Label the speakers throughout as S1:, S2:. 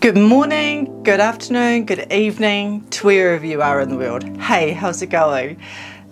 S1: Good morning, good afternoon, good evening to wherever you are in the world. Hey, how's it going?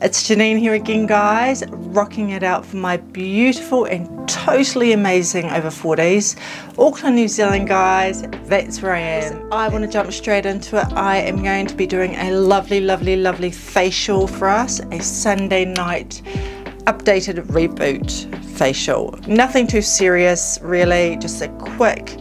S1: It's Janine here again, guys, rocking it out for my beautiful and totally amazing over 40s. Auckland, New Zealand, guys, that's where I am. I want to jump straight into it. I am going to be doing a lovely facial for us, a Sunday night updated reboot facial. Nothing too serious, really, just a quick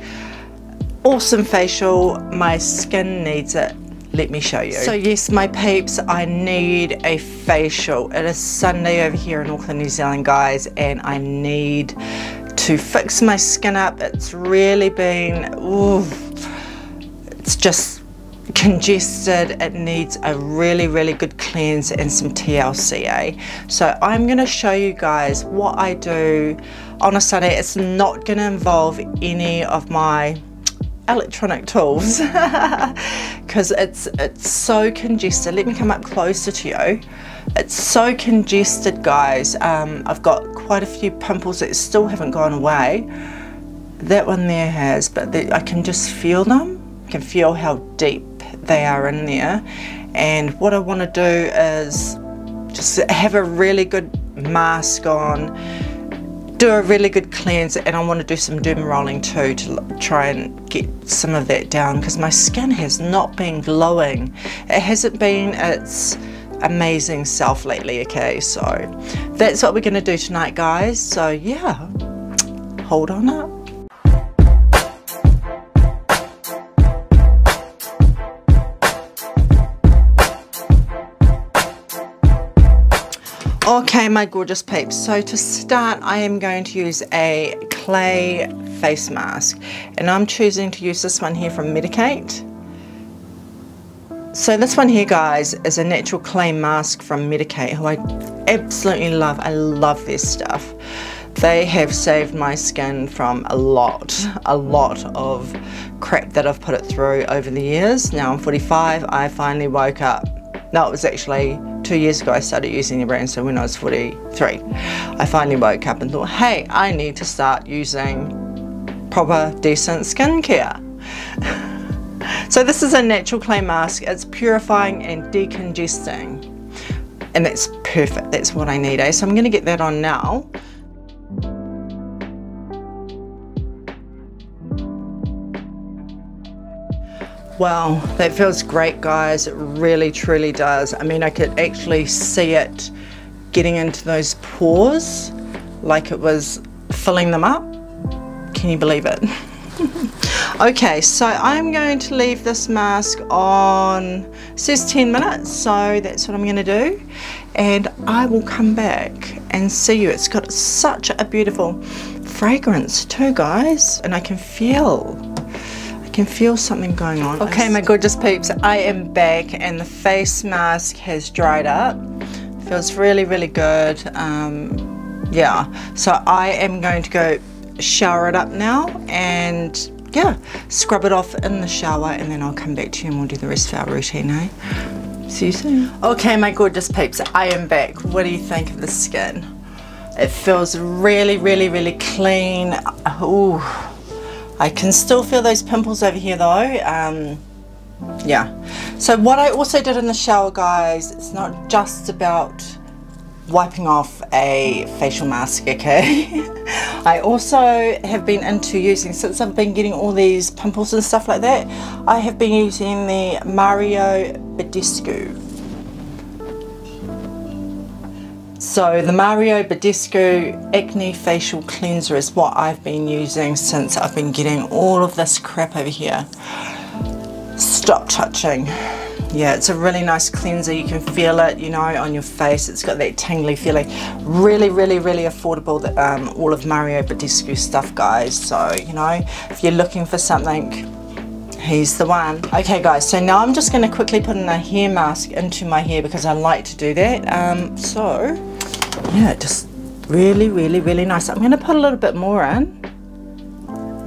S1: awesome facial. My skin needs it, let me show you. So yes, my peeps, I need a facial. It is Sunday over here in Auckland, New Zealand, guys, and I need to fix my skin up. It's really been, it's just congested. It needs a really good cleanse and some TLC. So I'm going to show you guys what I do on a Sunday. It's not going to involve any of my electronic tools because it's so congested. Let me come up closer to you. It's so congested, guys. I've got quite a few pimples that still haven't gone away. That one there has, but I can just feel them. I can feel how deep they are in there, and what I want to do is just have a really good mask on, do a really good cleanse, and I want to do some derma rolling too to try and get some of that down, because my skin has not been glowing. It hasn't been its amazing self lately. Okay, so that's what we're going to do tonight, guys. So yeah, hold on up. Okay, my gorgeous peeps, so to start I am going to use a clay face mask, and I'm choosing to use this one here from Medik8. So this one here, guys, is a natural clay mask from Medik8, who I absolutely love. I love their stuff. They have saved my skin from a lot of crap that I've put it through over the years. Now I'm 45, I finally woke up. No, it was actually 2 years ago I started using the brand, so when I was 43, I finally woke up and thought, hey, I need to start using proper, decent skincare. So this is a natural clay mask. It's purifying and decongesting, and that's perfect. That's what I need, So I'm going to get that on now. Wow, that feels great, guys. It really truly does. I mean, I could actually see it getting into those pores, like it was filling them up. Can you believe it? Okay, so I'm going to leave this mask on, it says 10 minutes, so that's what I'm going to do, and I will come back and see you. It's got such a beautiful fragrance too, guys, and I can feel something going on. Okay, my gorgeous peeps, I am back and the face mask has dried up. Feels really good. Yeah, so I am going to go shower it up now and yeah, scrub it off in the shower, and then I'll come back to you and we'll do the rest of our routine. See you soon. Okay, my gorgeous peeps, I am back. What do you think of the skin? It feels really clean. Ooh, I can still feel those pimples over here though. Yeah, so what I also did in the shower, guys, it's not just about wiping off a facial mask, okay? I also have been into using, since I've been getting all these pimples and stuff like that, I have been using the Mario Badescu. So the Mario Badescu Acne Facial Cleanser is what I've been using since I've been getting all of this crap over here. Stop touching. Yeah, it's a really nice cleanser. You can feel it, you know, on your face. It's got that tingly feeling. Really affordable, all of Mario Badescu stuff, guys. So, you know, if you're looking for something, he's the one. Okay, guys, so now I'm just going to quickly put in a hair mask into my hair because I like to do that. So yeah, just really nice. I'm going to put a little bit more in,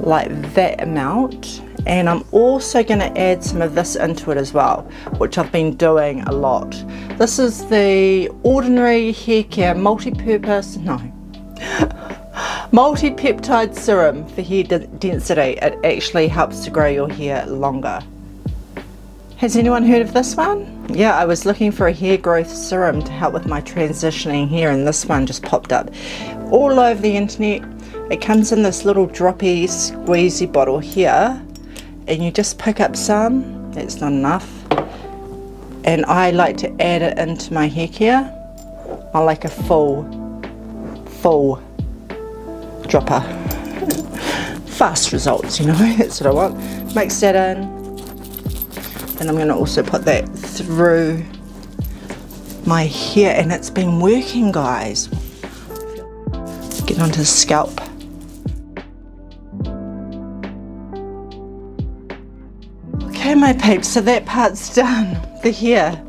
S1: like that amount, and I'm also going to add some of this into it as well, which I've been doing a lot. This is the Ordinary Hair Care multi-purpose, no, Multi-peptide serum for hair density. It actually helps to grow your hair longer. Has anyone heard of this one? Yeah, I was looking for a hair growth serum to help with my transitioning hair, and this one just popped up all over the internet. It comes in this little droppy squeezy bottle here, and you just pick up some. That's not enough, and I like to add it into my hair care. I like a full dropper. Fast results, you know, that's what I want. Mix that in, and I'm going to also put that through my hair, and it's been working, guys. Get onto the scalp. Okay, my peeps, so that part's done, the hair.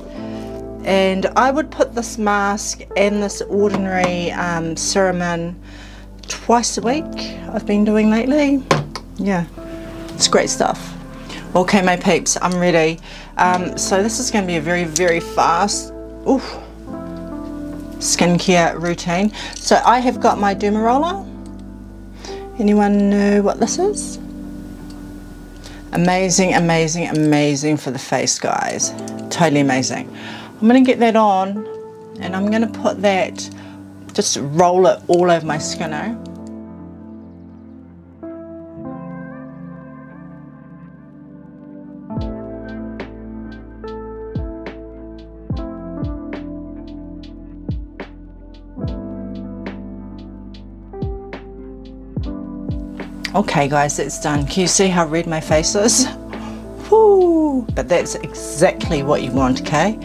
S1: And I would put this mask and this ordinary serum in twice a week. I've been doing lately. Yeah, it's great stuff. Okay, my peeps, I'm ready. So this is going to be a very, very fast skincare routine. So I have got my Derma Roller. Anyone know what this is? Amazing, amazing, amazing for the face, guys. Totally amazing. I'm going to get that on, and I'm going to put that, just roll it all over my skin. Okay guys, that's done. Can you see how red my face is? Woo! But that's exactly what you want, okay?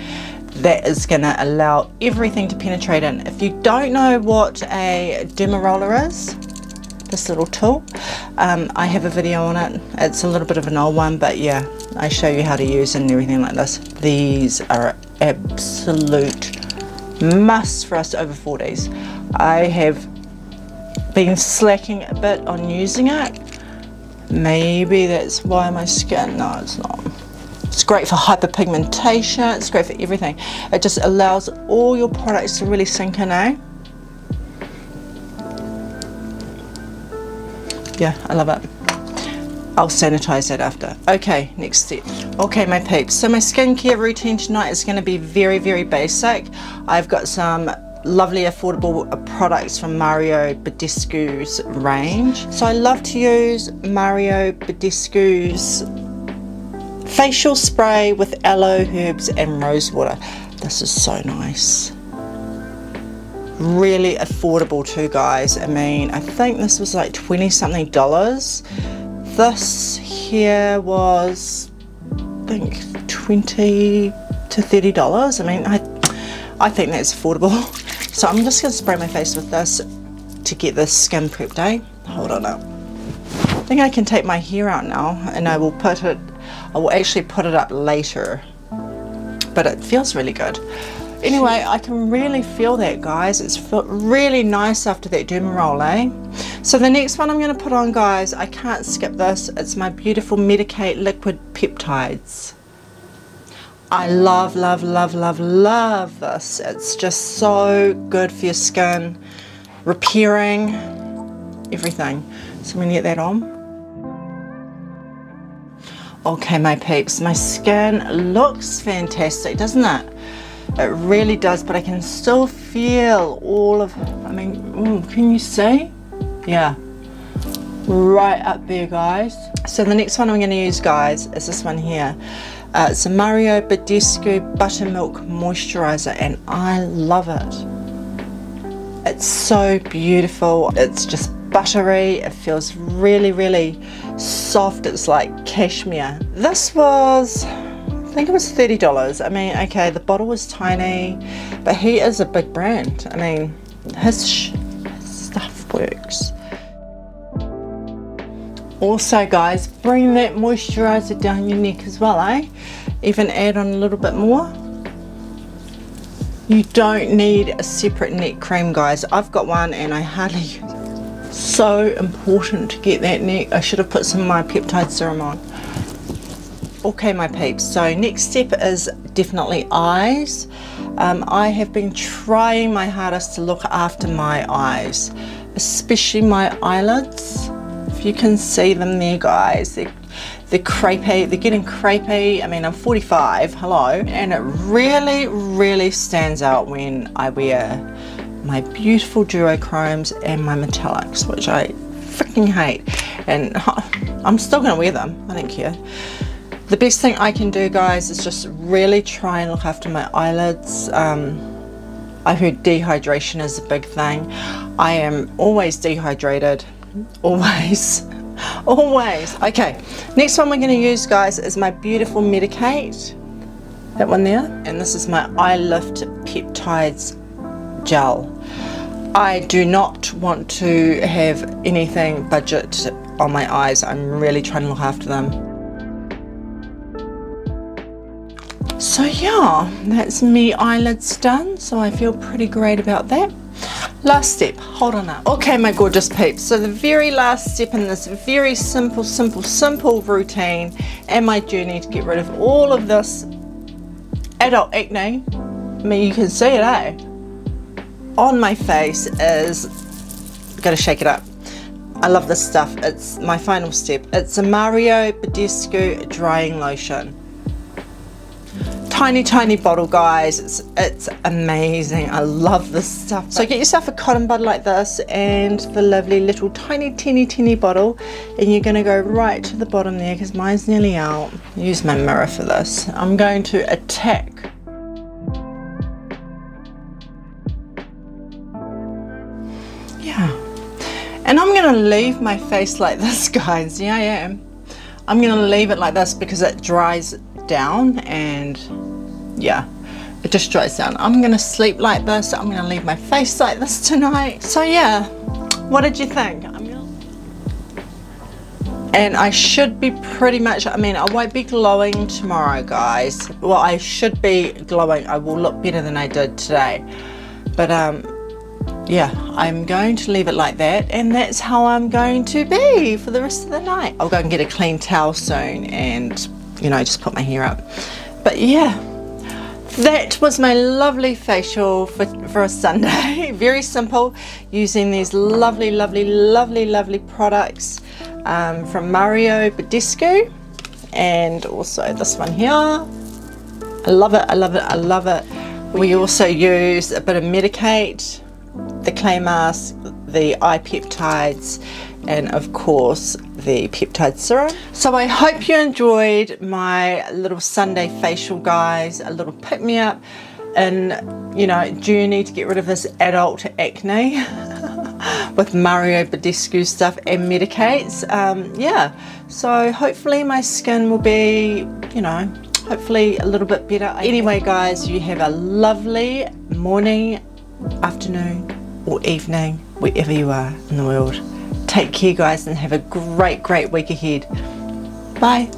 S1: That is going to allow everything to penetrate in. If you don't know what a Derma Roller is, this little tool, I have a video on it. It's a little bit of an old one, but yeah, I show you how to use it and everything like this. These are absolute must for us over 40s. I have been slacking a bit on using it. Maybe that's why my skin, no it's not. It's great for hyperpigmentation, it's great for everything. It just allows all your products to really sink in, Yeah, I love it. I'll sanitize that after. Okay, next step. Okay, my peeps, so my skincare routine tonight is going to be very, very basic. I've got some lovely affordable products from Mario Badescu's range. So I love to use Mario Badescu's facial spray with aloe, herbs and rose water. This is so nice. Really affordable too, guys. I mean, I think this was like 20 something dollars. This here was, I think, $20 to $30. I mean, I think that's affordable. So I'm just going to spray my face with this to get this skin prepped, Hold on up. I think I can take my hair out now, and I will actually put it up later. But it feels really good. Anyway, I can really feel that, guys. It's felt really nice after that Derma Roll, So the next one I'm going to put on, guys, I can't skip this. It's my beautiful Medik8 liquid peptides. I love, love, love, love, love this. It's just so good for your skin, repairing, everything. So I'm going to get that on. Okay, my peeps, my skin looks fantastic, doesn't it? It really does, but I can still feel all of, I mean, can you see? Yeah, right up there, guys. So the next one I'm going to use, guys, is this one here. It's a Mario Badescu Buttermilk Moisturizer, and I love it. It's so beautiful. It's just buttery. It feels really, really soft. It's like cashmere. This was, I think it was $30. I mean, okay, the bottle was tiny, but he is a big brand. I mean, his stuff works. Also, guys, bring that moisturizer down your neck as well, Even add on a little bit more. You don't need a separate neck cream, guys. I've got one and I hardly use it. So important to get that neck. I should have put some of my peptide serum on. Okay, my peeps, so next step is definitely eyes. I have been trying my hardest to look after my eyes. especially my eyelids. If you can see them there, guys, they're crepey, they're getting crepey. I mean, I'm 45, hello, and it really stands out when I wear my beautiful duochromes and my metallics, which I freaking hate, and I'm still gonna wear them, I don't care. The best thing I can do, guys, is just really try and look after my eyelids. I heard dehydration is a big thing. I am always dehydrated, always. Okay, next one we're going to use, guys, is my beautiful Medik8, that one there, and this is my Lift Peptides Gel. I do not want to have anything budget on my eyes. I'm really trying to look after them. So yeah, that's me eyelids done, so I feel pretty great about that. Last step, hold on up. Okay, my gorgeous peeps, so the very last step in this very simple routine and my journey to get rid of all of this adult acne, I mean, you can see it, eh? On my face is, gotta shake it up. I love this stuff. It's my final step. It's a Mario Badescu drying lotion. Tiny bottle, guys. It's amazing. I love this stuff. So get yourself a cotton bud like this and the lovely little teeny bottle, and you're going to go right to the bottom there because mine's nearly out. Use my mirror for this. I'm going to attack. Yeah. And I'm going to leave my face like this, guys. Yeah, I am. I'm going to leave it like this because it dries down, and yeah, it just dries down. I'm gonna sleep like this. I'm gonna leave my face like this tonight. So yeah, what did you think? And I should be pretty much, I mean, I won't be glowing tomorrow, guys. Well, I should be glowing. I will look better than I did today, but yeah, I'm going to leave it like that, and that's how I'm going to be for the rest of the night. I'll go and get a clean towel soon and, you know, just put my hair up. But yeah, that was my lovely facial for a Sunday. Very simple, using these lovely products from Mario Badescu, and also this one here. I love it. We also use a bit of Medik8, the clay mask, the eye peptides, and of course the peptide serum. So I hope you enjoyed my little Sunday facial, guys, a little pick me up and, you know, journey to get rid of this adult acne with Mario Badescu stuff and Medik8s. Yeah, so hopefully my skin will be, you know, hopefully a little bit better. Anyway, guys, you have a lovely morning, afternoon or evening, wherever you are in the world. Take care, guys, and have a great week ahead. Bye.